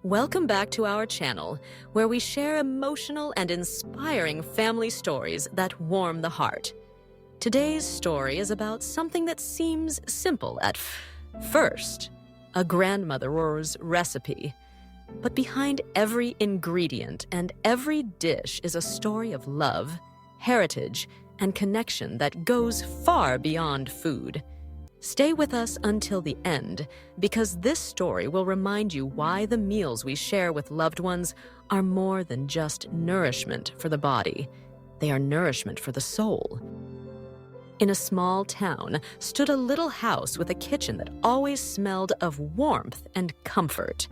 Welcome back to our channel, where we share emotional and inspiring family stories that warm the heart. Today's story is about something that seems simple at first, a grandmother's recipe. But behind every ingredient and every dish is a story of love, heritage, and connection that goes far beyond food. Stay with us until the end, because this story will remind you why the meals we share with loved ones are more than just nourishment for the body. They are nourishment for the soul. In a small town stood a little house with a kitchen that always smelled of warmth and comfort.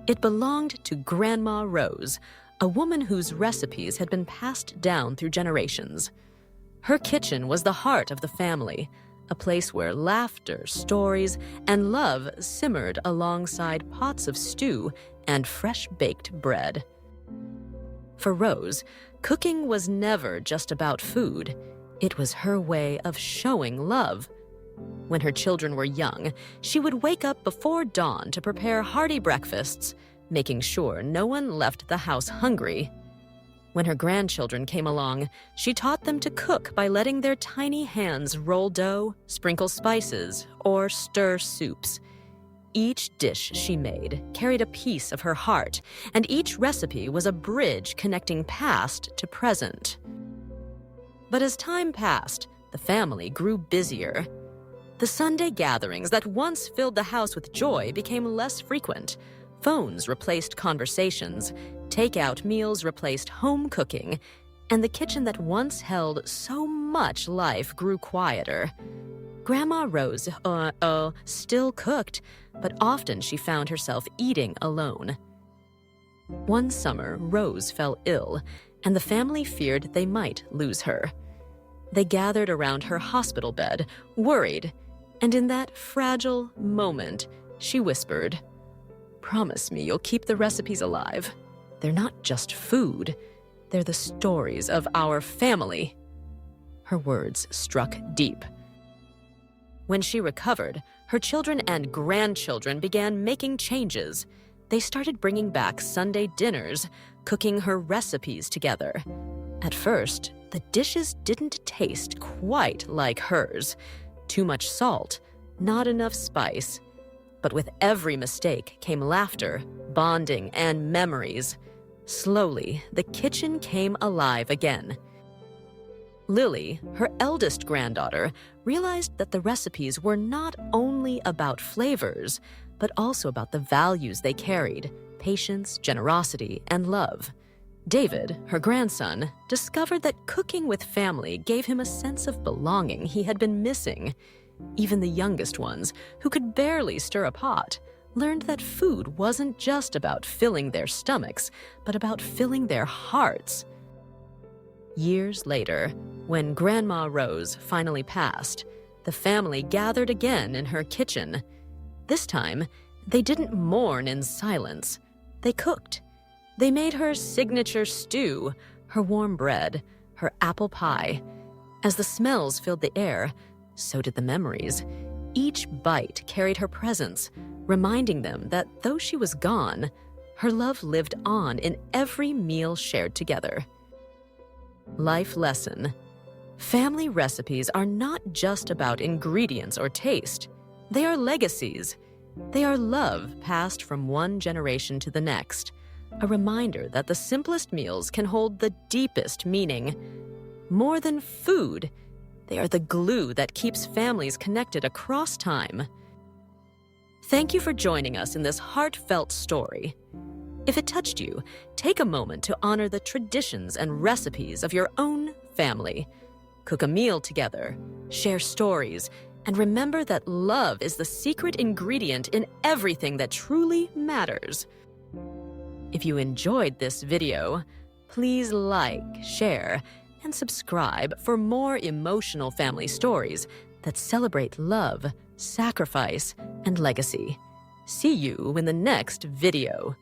It belonged to Grandma Rose, a woman whose recipes had been passed down through generations. Her kitchen was the heart of the family, a place where laughter, stories, and love simmered alongside pots of stew and fresh-baked bread. For Rose, cooking was never just about food. It was her way of showing love. When her children were young, she would wake up before dawn to prepare hearty breakfasts, making sure no one left the house hungry. When her grandchildren came along, she taught them to cook by letting their tiny hands roll dough, sprinkle spices, or stir soups. Each dish she made carried a piece of her heart, and each recipe was a bridge connecting past to present. But as time passed, the family grew busier. The Sunday gatherings that once filled the house with joy became less frequent. Phones replaced conversations, takeout meals replaced home cooking, and the kitchen that once held so much life grew quieter. Grandma Rose, still cooked, but often she found herself eating alone. One summer, Rose fell ill, and the family feared they might lose her. They gathered around her hospital bed, worried, and in that fragile moment, she whispered, "Promise me you'll keep the recipes alive. They're not just food. They're the stories of our family." Her words struck deep. When she recovered, her children and grandchildren began making changes. They started bringing back Sunday dinners, cooking her recipes together. At first, the dishes didn't taste quite like hers. Too much salt, not enough spice. But with every mistake came laughter, bonding, and memories. Slowly, the kitchen came alive again. Lily, her eldest granddaughter, realized that the recipes were not only about flavors, but also about the values they carried: patience, generosity, and love. David, her grandson, discovered that cooking with family gave him a sense of belonging he had been missing. Even the youngest ones, who could barely stir a pot, learned that food wasn't just about filling their stomachs, but about filling their hearts. Years later, when Grandma Rose finally passed, the family gathered again in her kitchen. This time, they didn't mourn in silence. They cooked. They made her signature stew, her warm bread, her apple pie. As the smells filled the air, so did the memories. Each bite carried her presence, reminding them that though she was gone, her love lived on in every meal shared together. Life lesson: family recipes are not just about ingredients or taste. They are legacies. They are love passed from one generation to the next, a reminder that the simplest meals can hold the deepest meaning. More than food, they are the glue that keeps families connected across time. Thank you for joining us in this heartfelt story. If it touched you, take a moment to honor the traditions and recipes of your own family. Cook a meal together, share stories, and remember that love is the secret ingredient in everything that truly matters. If you enjoyed this video, please like, share, and subscribe for more emotional family stories that celebrate love, sacrifice, and legacy. See you in the next video.